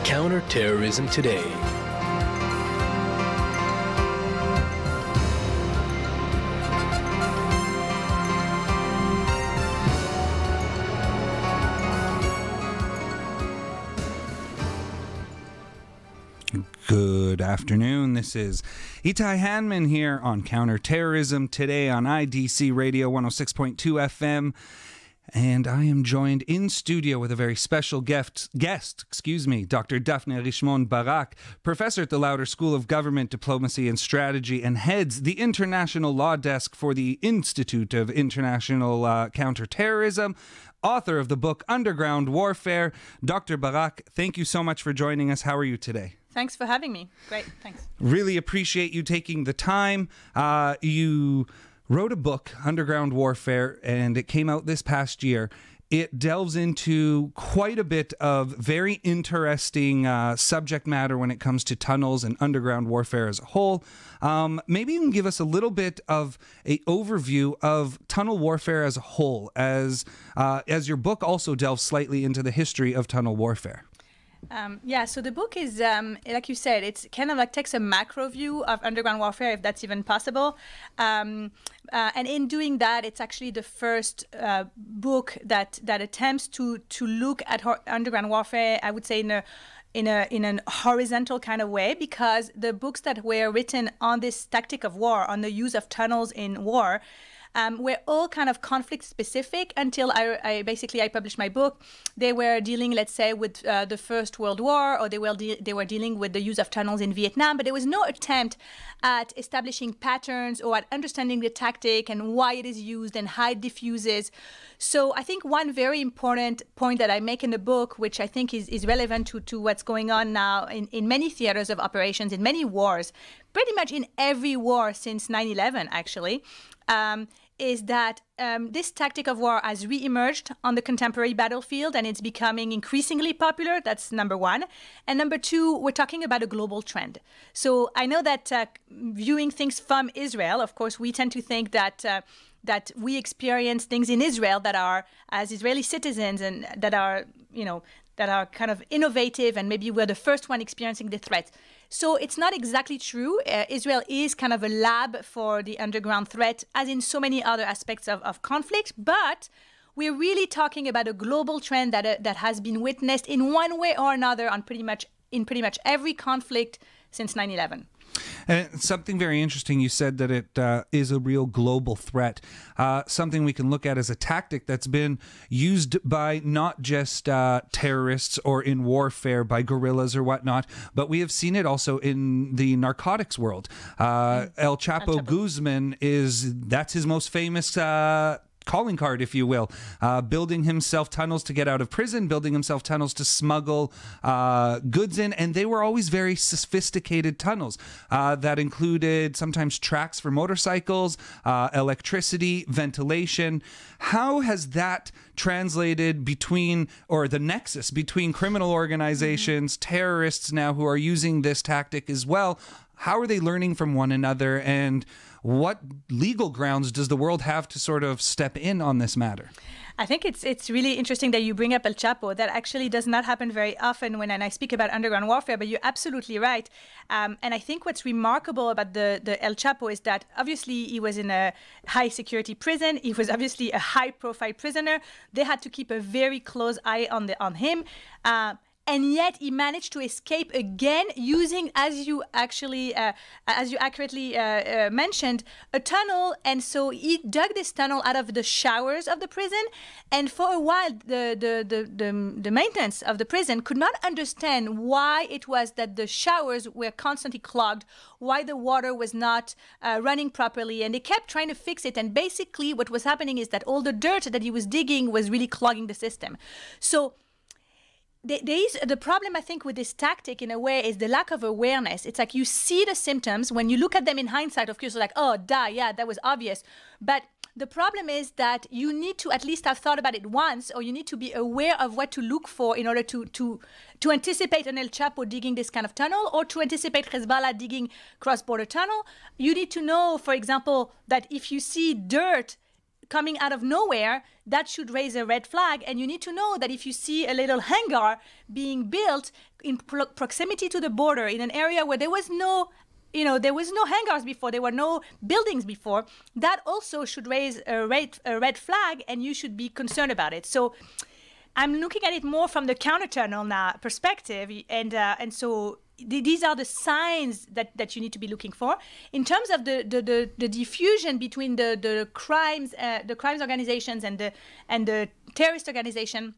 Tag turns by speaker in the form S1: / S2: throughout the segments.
S1: Counter-Terrorism Today.
S2: Good afternoon. This is Itai Hanman here on Counter-Terrorism Today on IDC Radio 106.2 FM. And I am joined in studio with a very special guest, Dr. Daphne Richemond-Barak, professor at the Lauder School of Government, Diplomacy and Strategy, and heads the International Law Desk for the Institute of International Counter-Terrorism, author of the book Underground Warfare. Dr. Barak, thank you so much for joining us. How are you today?
S3: Thanks for having me. Great, thanks.
S2: Really appreciate you taking the time. You wrote a book, Underground Warfare, and it came out this past year. It delves into quite a bit of very interesting subject matter when it comes to tunnels and underground warfare as a whole. Maybe you can give us a little bit of an overview of tunnel warfare as a whole, as your book also delves slightly into the history of tunnel warfare.
S3: Yeah, so the book is, like you said, it's kind of like takes a macro view of underground warfare, if that's even possible. And in doing that, it's actually the first book that attempts to look at underground warfare, I would say, in an horizontal kind of way, because the books that were written on this tactic of war, on the use of tunnels in war, were all kind of conflict specific until I published my book. They were dealing, let's say, with the First World War, or they were dealing with the use of tunnels in Vietnam, but there was no attempt at establishing patterns or at understanding the tactic and why it is used and how it diffuses. So I think one very important point that I make in the book, which I think is relevant to what's going on now in many theaters of operations, in many wars, pretty much in every war since 9/11, actually, is that this tactic of war has re-emerged on the contemporary battlefield, and it's becoming increasingly popular. That's number one. And number two, we're talking about a global trend. So I know that viewing things from Israel, of course, we tend to think that we experience things in Israel that are, as Israeli citizens, and that are kind of innovative, and maybe we're the first one experiencing the threat. So it's not exactly true. Israel is kind of a lab for the underground threat, as in so many other aspects of conflict, but we're really talking about a global trend that has been witnessed in one way or another in pretty much every conflict since 9/11.
S2: And something very interesting, you said that it is a real global threat, something we can look at as a tactic that's been used by not just terrorists or in warfare by guerrillas or whatnot, but we have seen it also in the narcotics world. El Chapo Guzman that's his most famous calling card, if you will, building himself tunnels to get out of prison, building himself tunnels to smuggle goods in, and they were always very sophisticated tunnels that included sometimes tracks for motorcycles, electricity, ventilation. How has that translated between, or the nexus between criminal organizations, terrorists now who are using this tactic as well? How are they learning from one another, and what legal grounds does the world have to sort of step in on this matter?
S3: I think it's really interesting that you bring up El Chapo. That actually does not happen very often when I speak about underground warfare, but you're absolutely right. And I think what's remarkable about the El Chapo is that obviously he was in a high security prison. He was obviously a high profile prisoner. They had to keep a very close eye on him. And yet he managed to escape again using, as you accurately mentioned, a tunnel. And so he dug this tunnel out of the showers of the prison. And for a while, the maintenance of the prison could not understand why it was that the showers were constantly clogged, why the water was not running properly. And they kept trying to fix it. And basically what was happening is that all the dirt that he was digging was really clogging the system. So the problem, I think, with this tactic, in a way, is the lack of awareness. It's like you see the symptoms. When you look at them in hindsight, of course, you're like, oh, duh, yeah, that was obvious. But the problem is that you need to at least have thought about it once, or you need to be aware of what to look for in order to anticipate an El Chapo digging this kind of tunnel, or to anticipate Hezbollah digging cross-border tunnel. You need to know, for example, that if you see dirt coming out of nowhere, that should raise a red flag. And you need to know that if you see a little hangar being built in proximity to the border in an area where there was no hangars before, there were no buildings before, that also should raise a red flag, and you should be concerned about it. So I'm looking at it more from the counter-terrorism perspective, and so these are the signs that you need to be looking for. In terms of the diffusion between the crimes organizations and the terrorist organization,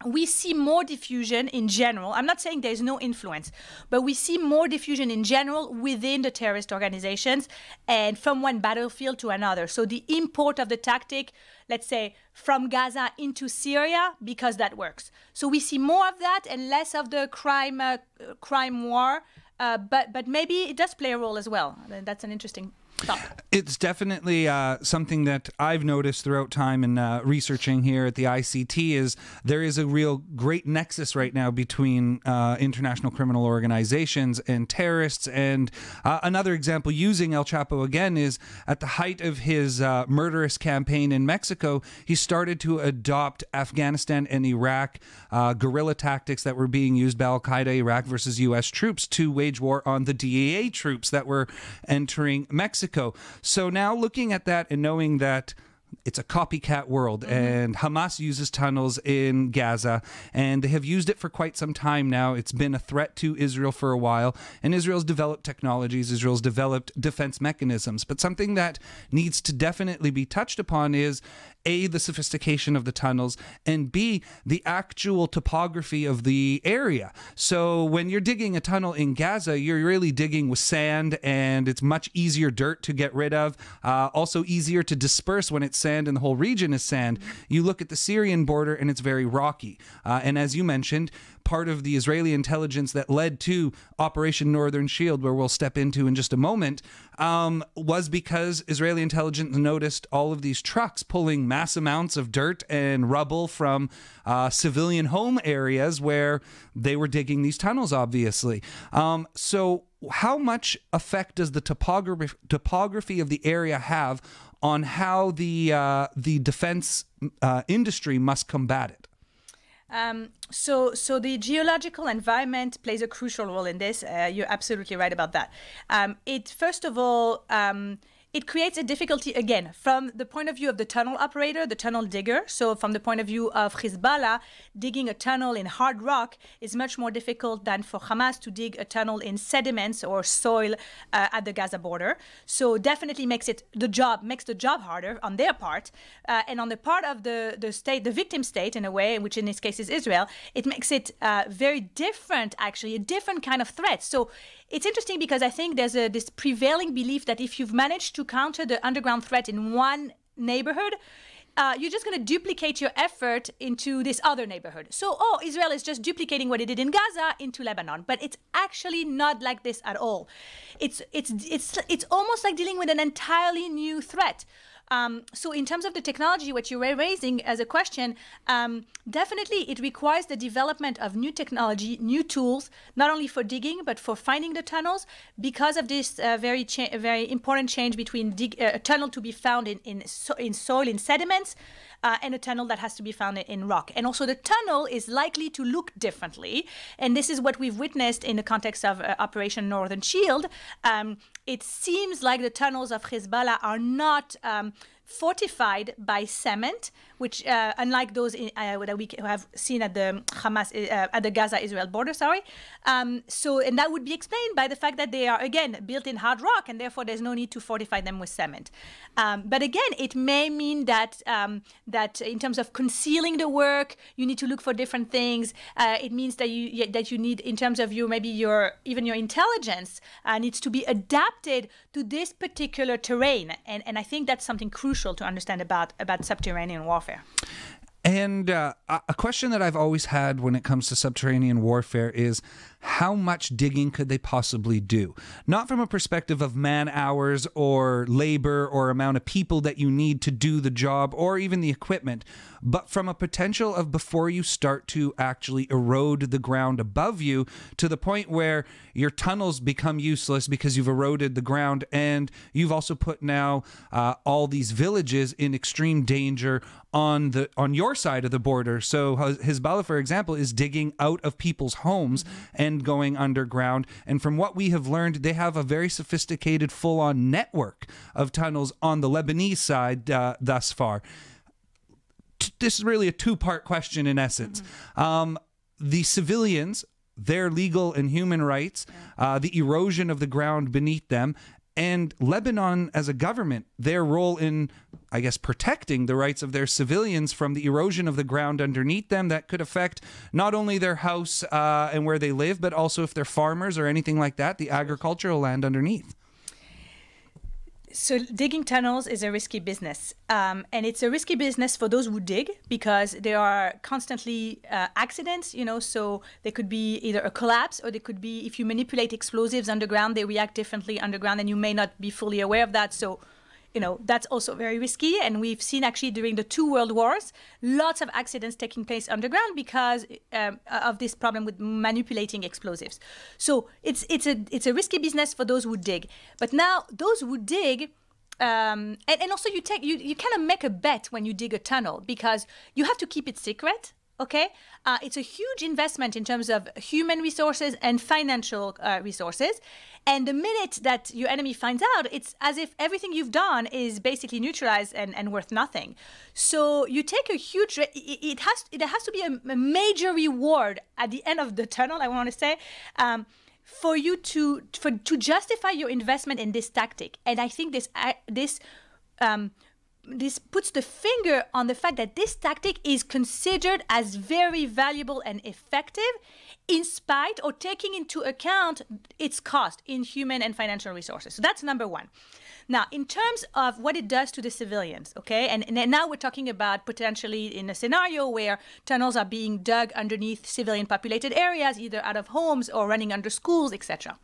S3: we see more diffusion in general. I'm not saying there's no influence, but we see more diffusion in general within the terrorist organizations and from one battlefield to another. So the import of the tactic, let's say, from Gaza into Syria, because that works. So we see more of that and less of the crime war, but maybe it does play a role as well. That's an interesting thought.
S2: It's definitely something that I've noticed throughout time in researching here at the ICT is there is a real great nexus right now between international criminal organizations and terrorists. And another example using El Chapo again is at the height of his murderous campaign in Mexico, he started to adopt Afghanistan and Iraq guerrilla tactics that were being used by Al-Qaeda, Iraq versus U.S. troops to wage war on the DAA troops that were entering Mexico. So now looking at that and knowing that it's a copycat world, and Hamas uses tunnels in Gaza, and they have used it for quite some time now. It's been a threat to Israel for a while, and Israel's developed technologies, Israel's developed defense mechanisms. But something that needs to definitely be touched upon is A, the sophistication of the tunnels, and B, the actual topography of the area. So when you're digging a tunnel in Gaza, you're really digging with sand, and it's much easier dirt to get rid of, also easier to disperse when it's sand and the whole region is sand. You look at the Syrian border and it's very rocky. And as you mentioned, part of the Israeli intelligence that led to Operation Northern Shield, where we'll step into in just a moment, was because Israeli intelligence noticed all of these trucks pulling mass amounts of dirt and rubble from civilian home areas where they were digging these tunnels, obviously. So how much effect does the topography of the area have on how the defense industry must combat it?
S3: So the geological environment plays a crucial role in this. You're absolutely right about that. First of all, it creates a difficulty, again, from the point of view of the tunnel operator, the tunnel digger. So from the point of view of Hezbollah, digging a tunnel in hard rock is much more difficult than for Hamas to dig a tunnel in sediments or soil at the Gaza border. So definitely makes the job harder on their part. And on the part of the state, the victim state in a way, which in this case is Israel, it makes it very different, actually, a different kind of threat. So it's interesting because I think there's this prevailing belief that if you've managed to counter the underground threat in one neighborhood, you're just going to duplicate your effort into this other neighborhood. So, Israel is just duplicating what it did in Gaza into Lebanon. But it's actually not like this at all. It's almost like dealing with an entirely new threat. So in terms of the technology, what you were raising as a question, definitely it requires the development of new technology, new tools, not only for digging, but for finding the tunnels, because of this very important change between a tunnel to be found in soil, in sediments, and a tunnel that has to be found in rock. And also the tunnel is likely to look differently. And this is what we've witnessed in the context of Operation Northern Shield. It seems like the tunnels of Hezbollah are not fortified by cement, which unlike those that we have seen at the at the Gaza-Israel border. And that would be explained by the fact that they are again built in hard rock, and therefore there's no need to fortify them with cement. But again, it may mean that that in terms of concealing the work, you need to look for different things. It means that you need, in terms of even your intelligence needs to be adapted to this particular terrain, and I think that's something crucial to understand about subterranean warfare.
S2: And a question that I've always had when it comes to subterranean warfare is, how much digging could they possibly do? Not from a perspective of man hours or labor or amount of people that you need to do the job or even the equipment, but from a potential of before you start to actually erode the ground above you to the point where your tunnels become useless because you've eroded the ground, and you've also put now all these villages in extreme danger on your side of the border. So Hezbollah, for example, is digging out of people's homes and going underground. And from what we have learned, they have a very sophisticated full-on network of tunnels on the Lebanese side thus far. This is really a two-part question in essence. The civilians, their legal and human rights, the erosion of the ground beneath them, and Lebanon as a government, their role in, I guess, protecting the rights of their civilians from the erosion of the ground underneath them that could affect not only their house and where they live, but also if they're farmers or anything like that, the agricultural land underneath.
S3: So digging tunnels is a risky business. And it's a risky business for those who dig because there are constantly accidents, so there could be either a collapse or there could be, if you manipulate explosives underground, they react differently underground and you may not be fully aware of that. So, that's also very risky. And we've seen actually during the 2 world wars, lots of accidents taking place underground because of this problem with manipulating explosives. So it's a risky business for those who dig. But now those who dig, and also you kind of make a bet when you dig a tunnel because you have to keep it secret. Okay, it's a huge investment in terms of human resources and financial resources. And the minute that your enemy finds out, it's as if everything you've done is basically neutralized and worth nothing. So you take a huge, it has to be a major reward at the end of the tunnel, I want to say, for you to justify your investment in this tactic. And I think this puts the finger on the fact that this tactic is considered as very valuable and effective in spite or taking into account its cost in human and financial resources. So that's number one. Now, in terms of what it does to the civilians, okay, and now we're talking about potentially in a scenario where tunnels are being dug underneath civilian populated areas, either out of homes or running under schools, etc.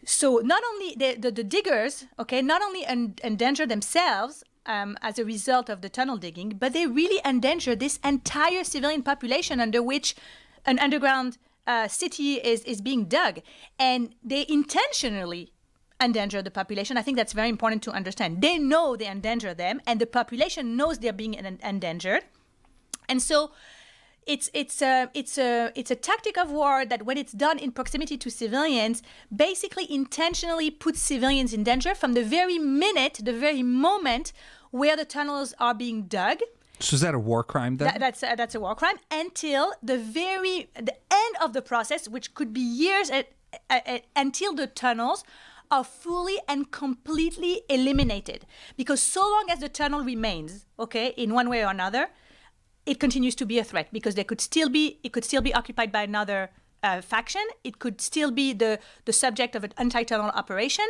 S3: So not only the diggers, okay, not only endanger themselves as a result of the tunnel digging, but they really endanger this entire civilian population under which an underground city is being dug. And they intentionally endanger the population. I think that's very important to understand. They know they endanger them, and the population knows they're being endangered. And so it's a tactic of war that, when it's done in proximity to civilians, basically intentionally puts civilians in danger from the very moment where the tunnels are being dug.
S2: So is that a war crime then?
S3: That's a war crime until the end of the process, which could be years until the tunnels are fully and completely eliminated. Because so long as the tunnel remains, okay, in one way or another, it continues to be a threat because it could still be occupied by another faction. It could still be the subject of an anti-tunnel operation.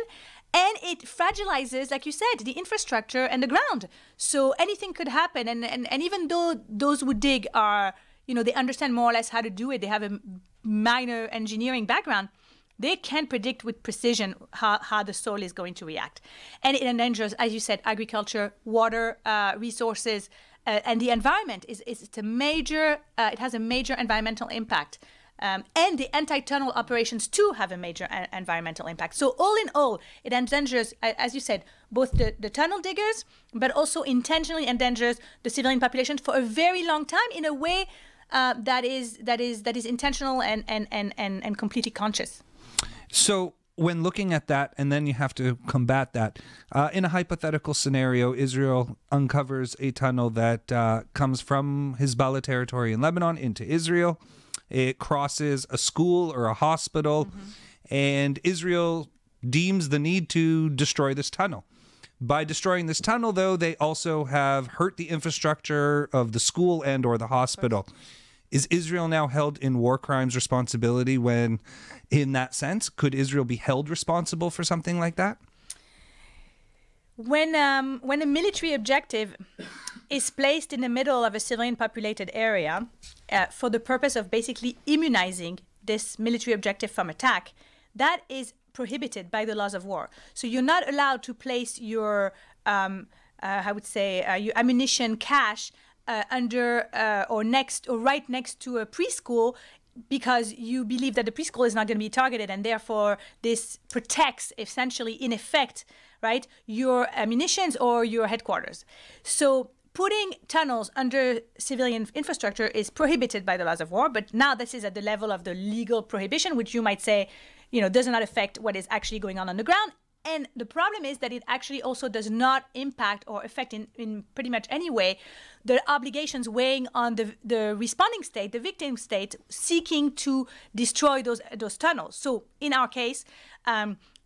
S3: And it fragilizes, like you said, the infrastructure and the ground. So anything could happen. And even though those who dig are, they understand more or less how to do it, they have a minor engineering background, they can predict with precision how the soil is going to react. And it endangers, as you said, agriculture, water, resources, and the environment. It has a major environmental impact. And the anti-tunnel operations too have a major environmental impact. So all in all, it endangers, as you said, both the tunnel diggers, but also intentionally endangers the civilian population for a very long time in a way that is intentional and completely conscious.
S2: So when looking at that, and then you have to combat that, in a hypothetical scenario, Israel uncovers a tunnel that comes from Hezbollah territory in Lebanon into Israel. It crosses a school or a hospital, and Israel deems the need to destroy this tunnel. By destroying this tunnel, though, they also have hurt the infrastructure of the school and or the hospital. Is Israel now held in war crimes responsibility when, in that sense, could Israel be held responsible for something like that?
S3: When a military objective is placed in the middle of a civilian populated area for the purpose of basically immunizing this military objective from attack, that is prohibited by the laws of war. So you're not allowed to place your, I would say, your ammunition cache under or next or right next to a preschool, because you believe that the preschool is not going to be targeted, and therefore this protects essentially, in effect, right, your ammunitions or your headquarters. So putting tunnels under civilian infrastructure is prohibited by the laws of war, but now this is at the level of the legal prohibition, which you might say, does not affect what is actually going on the ground. And the problem is that it actually also does not impact or affect in pretty much any way the obligations weighing on the responding state, the victim state, seeking to destroy those tunnels. So in our case,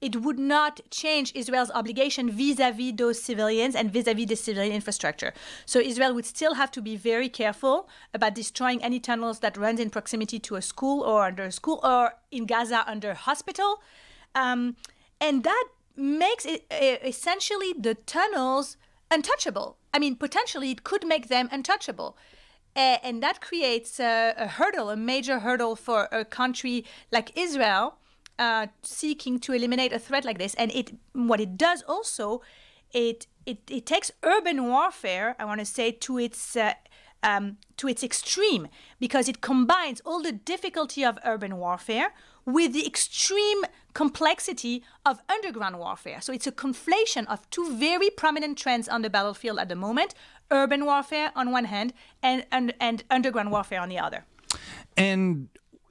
S3: it would not change Israel's obligation vis-a-vis those civilians and vis-a-vis the civilian infrastructure. So Israel would still have to be very careful about destroying any tunnels that runs in proximity to a school or under a school, or in Gaza under a hospital. And that makes it essentially the tunnels untouchable. I mean, potentially it could make them untouchable. And that creates a hurdle, a major hurdle for a country like Israel seeking to eliminate a threat like this. And what it does also, it takes urban warfare, I want to say, to its extreme, because it combines all the difficulty of urban warfare with the extreme complexity of underground warfare. So it's a conflation of two very prominent trends on the battlefield at the moment: urban warfare on one hand and underground warfare on the other.
S2: And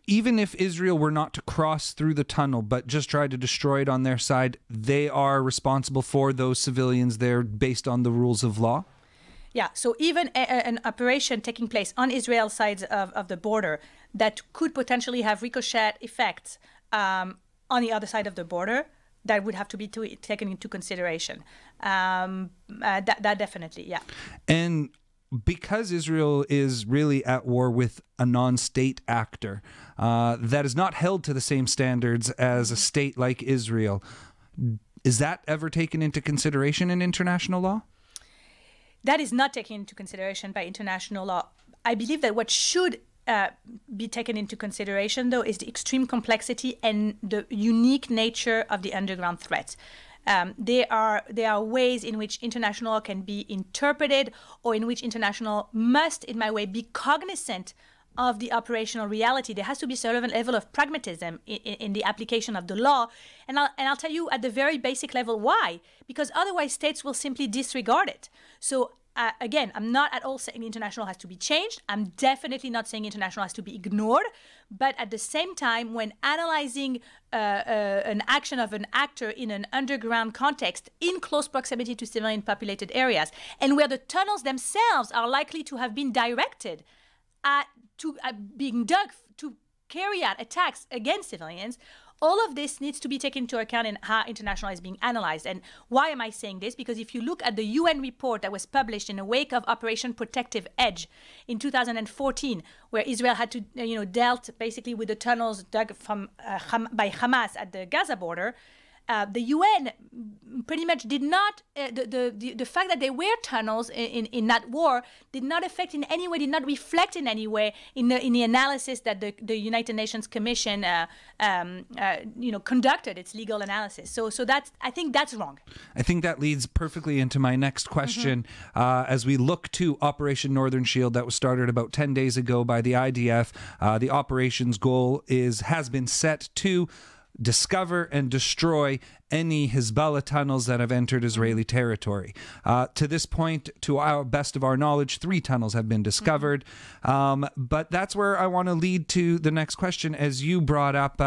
S2: even if Israel were not to cross through the tunnel but just try to destroy it on their side, they are responsible for those civilians there based on the rules of law?
S3: Yeah, so even an operation taking place on Israel's side of the border that could potentially have ricochet effects on the other side of the border, that would have to be taken into consideration. That definitely, yeah.
S2: And because Israel is really at war with a non-state actor that is not held to the same standards as a state like Israel, is that ever taken into consideration in international law?
S3: That is not taken into consideration by international law. I believe that what should be taken into consideration, though, is the extreme complexity and the unique nature of the underground threat. There are ways in which international law can be interpreted, or in which international must, in my way, be cognizant of the operational reality. There has to be a certain level of pragmatism in the application of the law. And I'll tell you at the very basic level why. Because otherwise states will simply disregard it. So again, I'm not at all saying international has to be changed. I'm definitely not saying international has to be ignored. But at the same time, when analyzing an action of an actor in an underground context in close proximity to civilian populated areas, and where the tunnels themselves are likely to have been directed to being dug to carry out attacks against civilians, all of this needs to be taken into account in how international is being analyzed. And why am I saying this? Because if you look at the UN report that was published in the wake of Operation Protective Edge in 2014, where Israel had to, dealt basically with the tunnels dug by Hamas at the Gaza border, the UN pretty much did not, the fact that there were tunnels in that war did not affect in any way, did not reflect in any way in the analysis that the United Nations Commission conducted its legal analysis. So I think that's wrong. I
S2: think that leads perfectly into my next question. As we look to Operation Northern Shield that was started about 10 days ago by the IDF, the operation's goal has been set to discover and destroy any Hezbollah tunnels that have entered Israeli territory. To this point, to our best of our knowledge, 3 tunnels have been discovered. But that's where I want to lead to the next question, as you brought up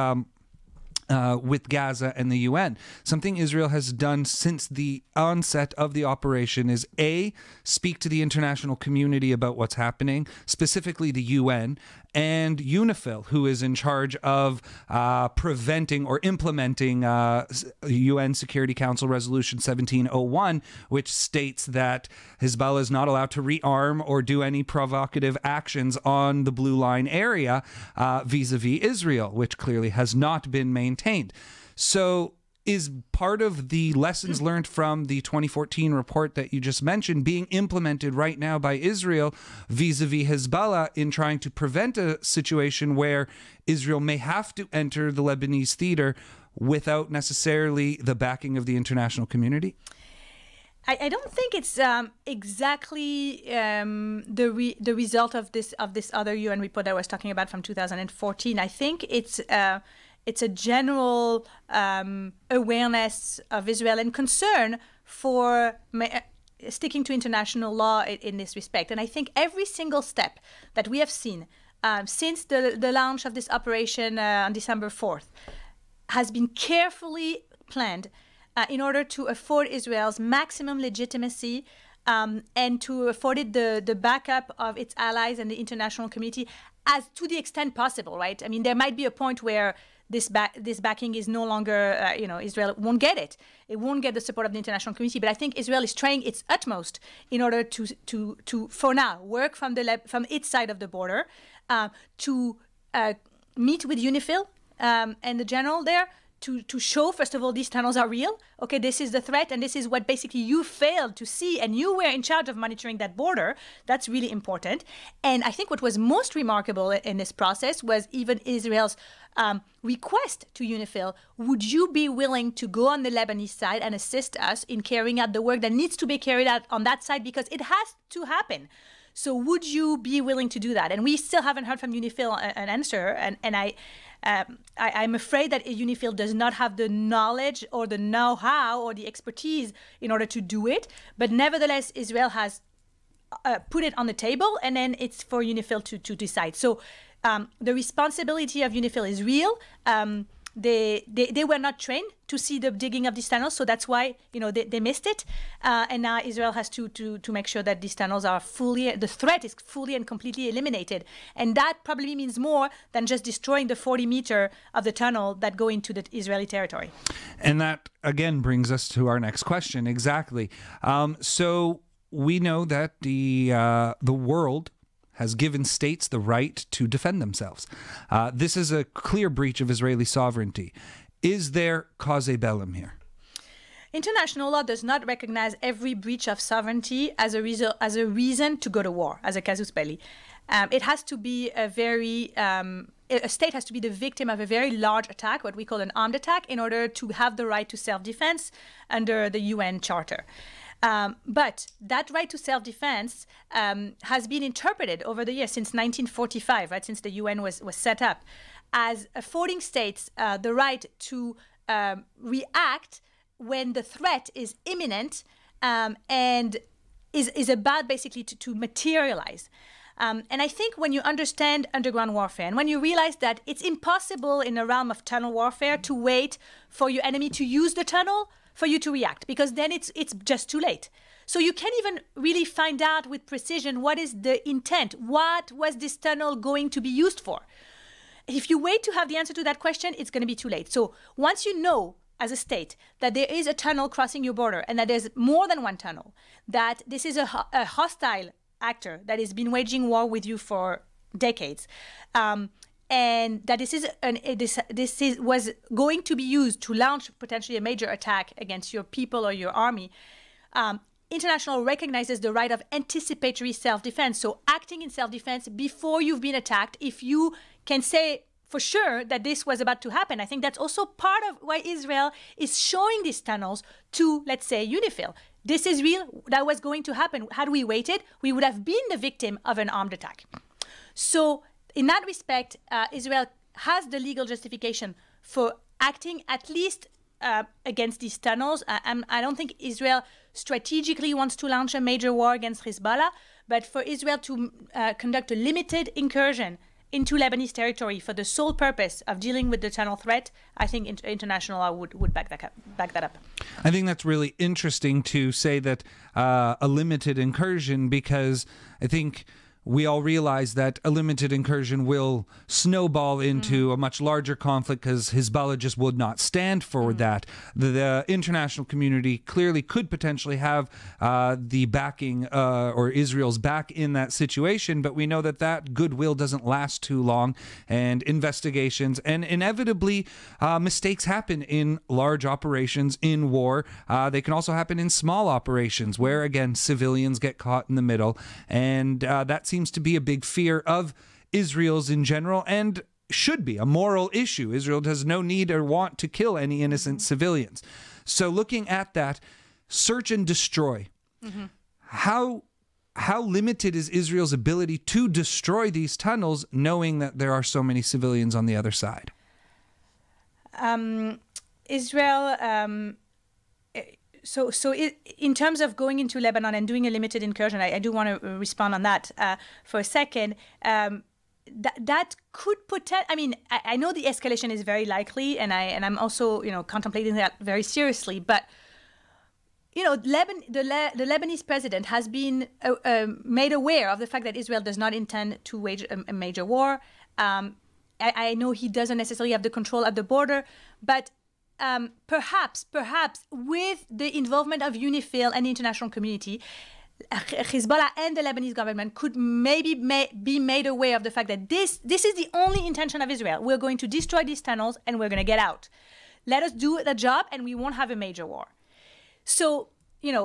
S2: with Gaza and the UN. Something Israel has done since the onset of the operation is A, speak to the international community about what's happening, specifically the UN, and UNIFIL, who is in charge of preventing or implementing UN Security Council Resolution 1701, which states that Hezbollah is not allowed to rearm or do any provocative actions on the Blue Line area vis-a-vis Israel, which clearly has not been maintained. So is part of the lessons learned from the 2014 report that you just mentioned being implemented right now by Israel vis-a-vis Hezbollah in trying to prevent a situation where Israel may have to enter the Lebanese theater without necessarily the backing of the international community?
S3: I don't think it's exactly the result of this other UN report that I was talking about from 2014. I think it's a general awareness of Israel and concern for sticking to international law in this respect. And I think every single step that we have seen since the launch of this operation on December 4th has been carefully planned in order to afford Israel's maximum legitimacy and to afford it the backup of its allies and the international community as to the extent possible, right? I mean, there might be a point where this backing is no longer, Israel won't get it. It won't get the support of the international community. But I think Israel is trying its utmost in order to for now, work from its side of the border, to meet with UNIFIL and the general there, to show, first of all, these tunnels are real. Okay, this is the threat, and this is what basically you failed to see, and you were in charge of monitoring that border. That's really important. And I think what was most remarkable in this process was even Israel's request to UNIFIL, would you be willing to go on the Lebanese side and assist us in carrying out the work that needs to be carried out on that side, because it has to happen. So would you be willing to do that? And we still haven't heard from UNIFIL an answer, and I'm afraid that UNIFIL does not have the knowledge or the know-how or the expertise in order to do it. But nevertheless, Israel has put it on the table, and then it's for UNIFIL to decide. So the responsibility of UNIFIL is real. They were not trained to see the digging of these tunnels, so that's why they missed it. And now Israel has to make sure that these tunnels are the threat is fully and completely eliminated. And that probably means more than just destroying the 40 meter of the tunnel that go into the Israeli territory.
S2: And that again brings us to our next question. Exactly. So we know that the world has given states the right to defend themselves. This is a clear breach of Israeli sovereignty. Is there cause bellum here?
S3: International law does not recognize every breach of sovereignty as a reason to go to war, as a casus belli. It has to be a state has to be the victim of a very large attack, what we call an armed attack, in order to have the right to self-defense under the UN Charter. But that right to self-defense has been interpreted over the years, since 1945, right, since the UN was set up, as affording states the right to react when the threat is imminent and is about basically to materialize. And I think when you understand underground warfare, and when you realize that it's impossible in the realm of tunnel warfare to wait for your enemy to use the tunnel for you to react, because then it's just too late. So you can't even really find out with precision what is the intent. What was this tunnel going to be used for? If you wait to have the answer to that question, it's going to be too late. So once you know as a state that there is a tunnel crossing your border, and that there's more than one tunnel, that this is a hostile actor that has been waging war with you for decades, and that this was going to be used to launch potentially a major attack against your people or your army, international recognizes the right of anticipatory self-defense. So acting in self-defense before you've been attacked, if you can say for sure that this was about to happen. I think that's also part of why Israel is showing these tunnels to, let's say, UNIFIL. This is real. That was going to happen. Had we waited, we would have been the victim of an armed attack. So in that respect, Israel has the legal justification for acting at least against these tunnels. I don't think Israel strategically wants to launch a major war against Hezbollah, but for Israel to conduct a limited incursion into Lebanese territory for the sole purpose of dealing with the tunnel threat, I think international law would back that up.
S2: I think that's really interesting to say that a limited incursion, because I think we all realize that a limited incursion will snowball into a much larger conflict because Hezbollah just would not stand for that. The international community clearly could potentially have the backing or Israel's back in that situation, but we know that that goodwill doesn't last too long, and investigations and inevitably mistakes happen in large operations in war. They can also happen in small operations where, again, civilians get caught in the middle, and that seems to be a big fear of Israel's in general, and should be a moral issue. Israel has no need or want to kill any innocent civilians. So looking at that, search and destroy. How limited is Israel's ability to destroy these tunnels, knowing that there are so many civilians on the other side?
S3: Israel... in terms of going into Lebanon and doing a limited incursion, I do want to respond on that for a second. That could I mean, I know the escalation is very likely, and I'm also contemplating that very seriously. But the Lebanese president has been made aware of the fact that Israel does not intend to wage a major war. I know he doesn't necessarily have the control at the border, but perhaps with the involvement of UNIFIL and the international community, Hezbollah and the Lebanese government could maybe be made aware of the fact that this is the only intention of Israel. We're going to destroy these tunnels and we're going to get out. Let us do the job and we won't have a major war. So,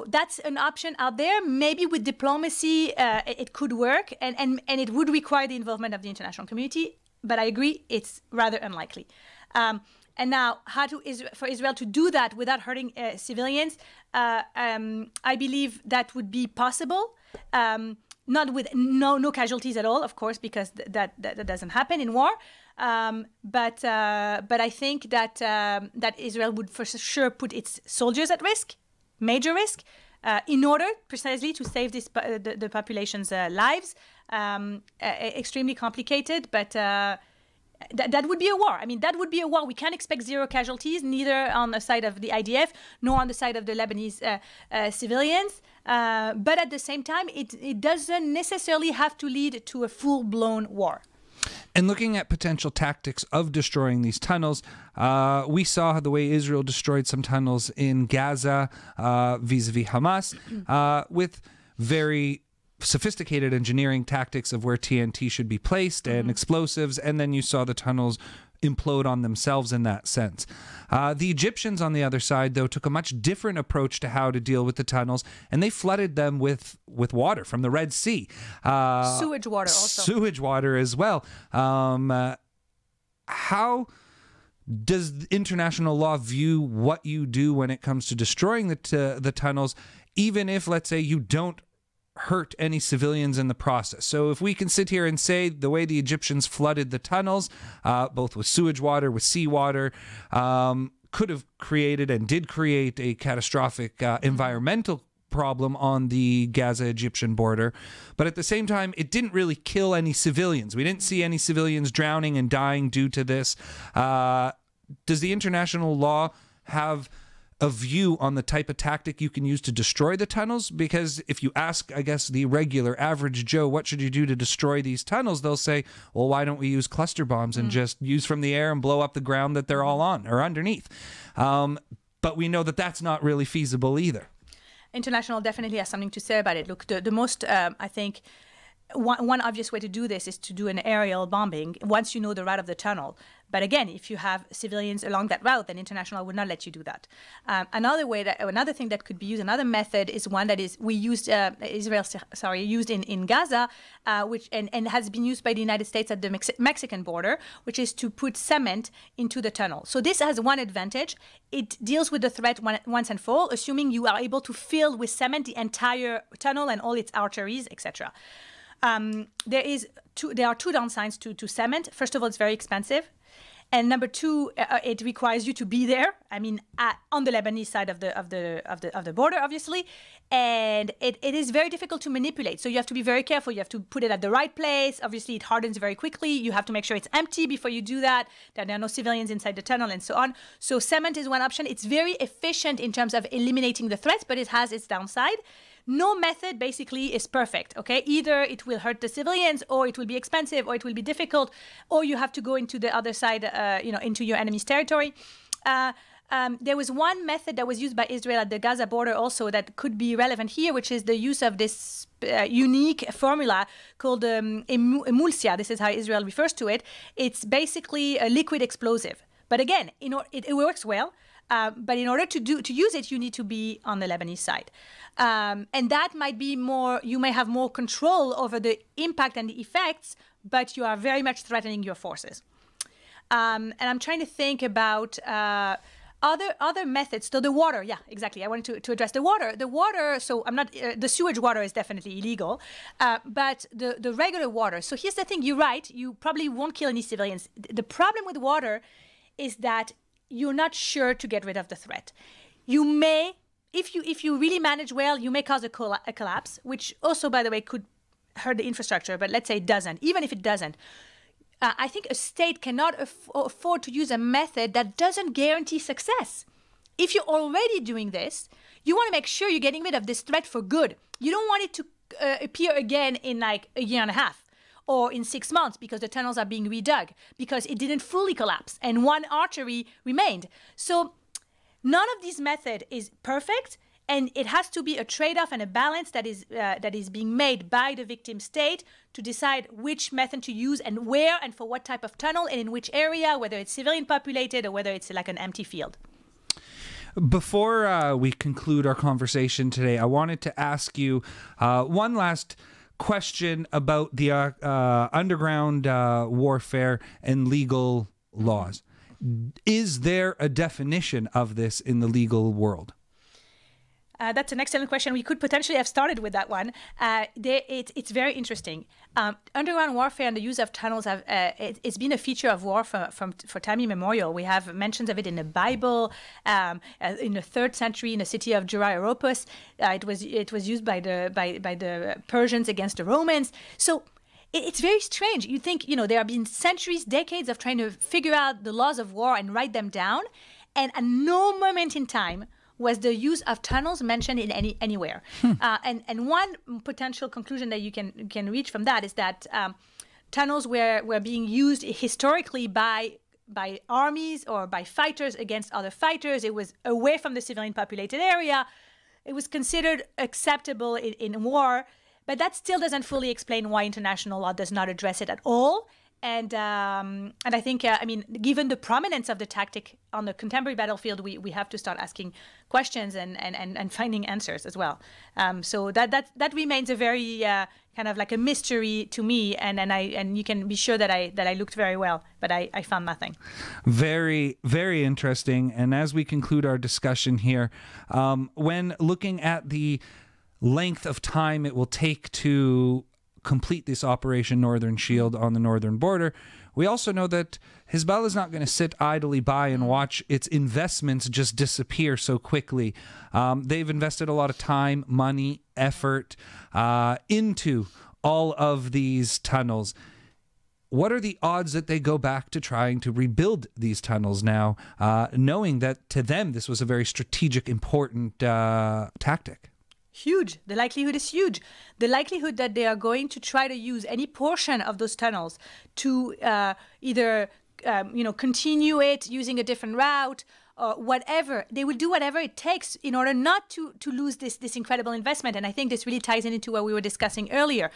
S3: that's an option out there. Maybe with diplomacy, it could work, and it would require the involvement of the international community. But I agree, it's rather unlikely. And now, for Israel to do that without hurting civilians, I believe that would be possible. Not with no casualties at all, of course, because that doesn't happen in war. But I think that Israel would for sure put its soldiers at risk, major risk, in order precisely to save the population's lives. Extremely complicated, but. That would be a war. I mean, that would be a war. We can't expect zero casualties, neither on the side of the IDF nor on the side of the Lebanese civilians. But at the same time, it doesn't necessarily have to lead to a full-blown war.
S2: And looking at potential tactics of destroying these tunnels, we saw the way Israel destroyed some tunnels in Gaza vis-a-vis Hamas with very sophisticated engineering tactics of where TNT should be placed and explosives, and then you saw the tunnels implode on themselves in that sense. The Egyptians, on the other side, though, took a much different approach to how to deal with the tunnels, and they flooded them with water from the Red Sea.
S3: Sewage water also.
S2: Sewage water as well. How does international law view what you do when it comes to destroying the tunnels, even if, let's say, you don't hurt any civilians in the process? So if we can sit here and say the way the Egyptians flooded the tunnels, both with sewage water, with seawater, could have created and did create a catastrophic environmental problem on the Gaza-Egyptian border. But at the same time, it didn't really kill any civilians. We didn't see any civilians drowning and dying due to this. Does the international law have a view on the type of tactic you can use to destroy the tunnels? Because if you ask, I guess, the regular average Joe, what should you do to destroy these tunnels? They'll say, well, why don't we use cluster bombs and just use from the air and blow up the ground that they're all on or underneath? But we know that that's not really feasible either.
S3: International definitely has something to say about it. Look, the most, I think, one obvious way to do this is to do an aerial bombing once you know the route of the tunnel. But again, if you have civilians along that route, then international would not let you do that. Another thing that could be used, another method is one that used in Gaza, which has been used by the United States at the Mexican border, which is to put cement into the tunnel. So this has one advantage: it deals with the threat once and for all, assuming you are able to fill with cement the entire tunnel and all its arteries, etc. There are two downsides to cement. First of all, it's very expensive. And number two, it requires you to be there. I mean, on the Lebanese side of the border, obviously, and it is very difficult to manipulate. So you have to be very careful. You have to put it at the right place. Obviously, it hardens very quickly. You have to make sure it's empty before you do that. That there are no civilians inside the tunnel, and so on. So cement is one option. It's very efficient in terms of eliminating the threats, but it has its downside. no method basically is perfect, okay? Either it will hurt the civilians, or it will be expensive, or it will be difficult, or you have to go into the other side, into your enemy's territory. There was one method that was used by Israel at the Gaza border also that could be relevant here, which is the use of this unique formula called emulsia. This is how Israel refers to it. It's basically a liquid explosive. But again, it works well. But in order to use it, you need to be on the Lebanese side. And that might be more, you may have more control over the impact and the effects, but you are very much threatening your forces. And I'm trying to think about other methods. So the water, yeah, exactly. I wanted to address the water. The water, so I'm not, the sewage water is definitely illegal, but the regular water. So here's the thing, you're right, you probably won't kill any civilians. The problem with water is that you're not sure to get rid of the threat. You may, if you really manage well, you may cause a collapse, which also, by the way, could hurt the infrastructure, but let's say it doesn't. Even if it doesn't, I think a state cannot afford to use a method that doesn't guarantee success. If you're already doing this, you want to make sure you're getting rid of this threat for good. You don't want it to appear again in like a year and a half or in 6 months because the tunnels are being redug, because it didn't fully collapse and one artery remained. So none of these methods is perfect. And it has to be a trade-off and a balance that is being made by the victim state to decide which method to use and where and for what type of tunnel and in which area, whether it's civilian populated or whether it's like an empty field.
S2: Before we conclude our conversation today, I wanted to ask you one last question about the underground warfare and legal laws. Is there a definition of this in the legal world?
S3: That's an excellent question. We could potentially have started with that one. It's very interesting. Underground warfare and the use of tunnels it's been a feature of war for time immemorial. We have mentions of it in the Bible. In the 3rd century, in the city of Jura-Europos, it was used by the Persians against the Romans. So it's very strange. You think there have been centuries, decades of trying to figure out the laws of war and write them down, and at no moment in time was the use of tunnels mentioned in anywhere. And one potential conclusion that you can reach from that is that tunnels were being used historically by armies or by fighters against other fighters. It was away from the civilian populated area. It was considered acceptable in war, but that still doesn't fully explain why international law does not address it at all. And I think, given the prominence of the tactic on the contemporary battlefield, we have to start asking questions and finding answers as well. So that remains a very kind of like a mystery to me. And you can be sure that I looked very well, but I found nothing.
S2: Very, very interesting. And as we conclude our discussion here, when looking at the length of time it will take to complete this Operation Northern Shield on the northern border, we also know that Hezbollah is not going to sit idly by and watch its investments just disappear so quickly. They've invested a lot of time, money, effort into all of these tunnels. What are the odds that they go back to trying to rebuild these tunnels now, knowing that to them this was a very strategic, important tactic?
S3: Huge. The likelihood is huge. The likelihood that they are going to try to use any portion of those tunnels to either continue it using a different route or whatever. They will do whatever it takes in order not to lose this incredible investment. And I think this really ties into what we were discussing earlier.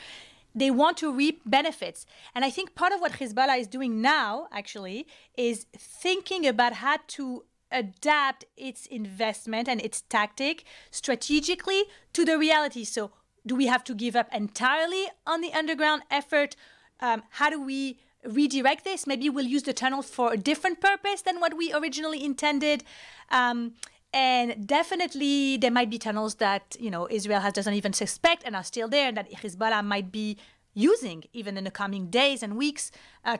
S3: They want to reap benefits. And I think part of what Hezbollah is doing now, actually, is thinking about how to adapt its investment and its tactic strategically to the reality. So do we have to give up entirely on the underground effort? How do we redirect this? Maybe we'll use the tunnels for a different purpose than what we originally intended. And definitely there might be tunnels that Israel doesn't even suspect and are still there, and that Hezbollah might be using even in the coming days and weeks,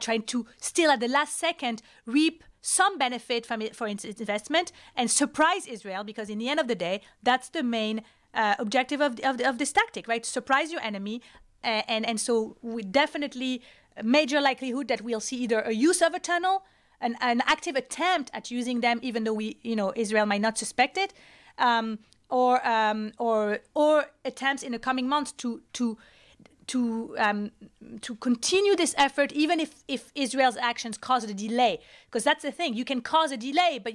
S3: trying to still at the last second reap some benefit from it for its investment and surprise Israel, because in the end of the day, that's the main objective of this tactic, right? Surprise your enemy. And so we definitely major likelihood that we'll see either a use of a tunnel, an active attempt at using them, even though Israel might not suspect it, or attempts in the coming months to continue this effort, even if Israel's actions cause a delay, because that's the thing. You can cause a delay, but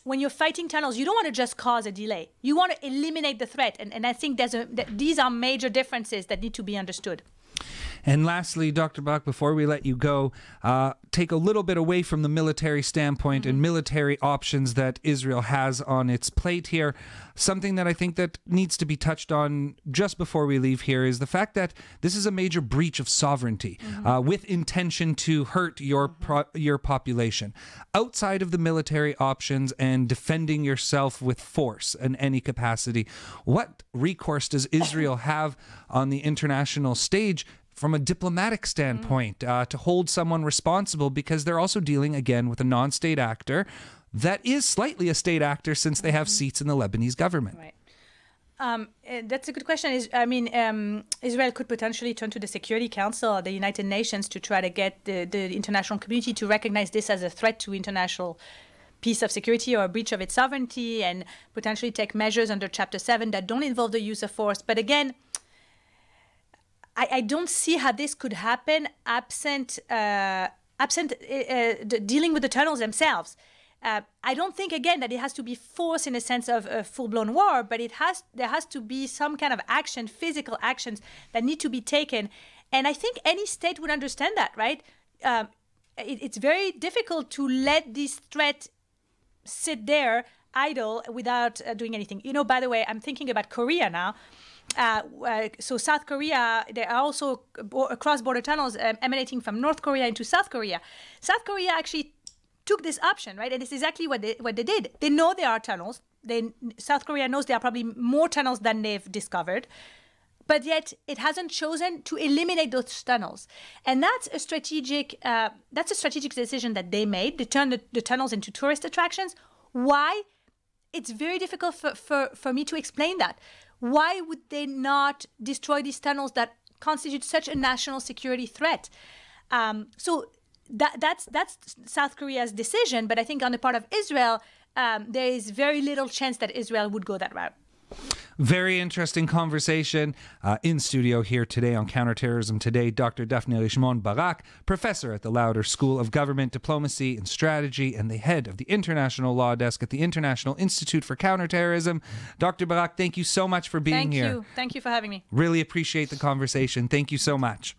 S3: when you're fighting tunnels, you don't want to just cause a delay. You want to eliminate the threat, and I think these are major differences that need to be understood.
S2: And lastly, Dr. Barak, before we let you go, take a little bit away from the military standpoint and military options that Israel has on its plate here. Something that I think that needs to be touched on just before we leave here is the fact that this is a major breach of sovereignty with intention to hurt your population. Outside of the military options and defending yourself with force in any capacity, what recourse does Israel have on the international stage from a diplomatic standpoint to hold someone responsible, because they're also dealing again with a non-state actor that is slightly a state actor since they have seats in the Lebanese government?
S3: Right. That's a good question. Israel could potentially turn to the Security Council or the United Nations to try to get the international community to recognize this as a threat to international peace of security or a breach of its sovereignty, and potentially take measures under Chapter 7 that don't involve the use of force. But again, I don't see how this could happen absent dealing with the tunnels themselves. I don't think, again, that it has to be force in a sense of a full-blown war, but there has to be some kind of action, physical actions that need to be taken. And I think any state would understand that, right? It's very difficult to let this threat sit there idle without doing anything. By the way, I'm thinking about Korea now. So South Korea, there are also cross-border tunnels emanating from North Korea into South Korea. South Korea actually took this option, right? And it's exactly what they did. They know there are tunnels. South Korea knows there are probably more tunnels than they've discovered, but yet it hasn't chosen to eliminate those tunnels. And that's a strategic decision that they made. They turned the tunnels into tourist attractions. Why? It's very difficult for me to explain that. Why would they not destroy these tunnels that constitute such a national security threat? So that's South Korea's decision. But I think on the part of Israel, there is very little chance that Israel would go that route.
S2: Very interesting conversation. In studio here today on Counterterrorism Today, Dr. Daphne Richemond-Barak, professor at the Lauder School of Government, Diplomacy and Strategy, and the head of the International Law Desk at the International Institute for Counterterrorism. Dr. Barak, thank you so much for being here.
S3: Thank you. Thank you for having me.
S2: Really appreciate the conversation. Thank you so much.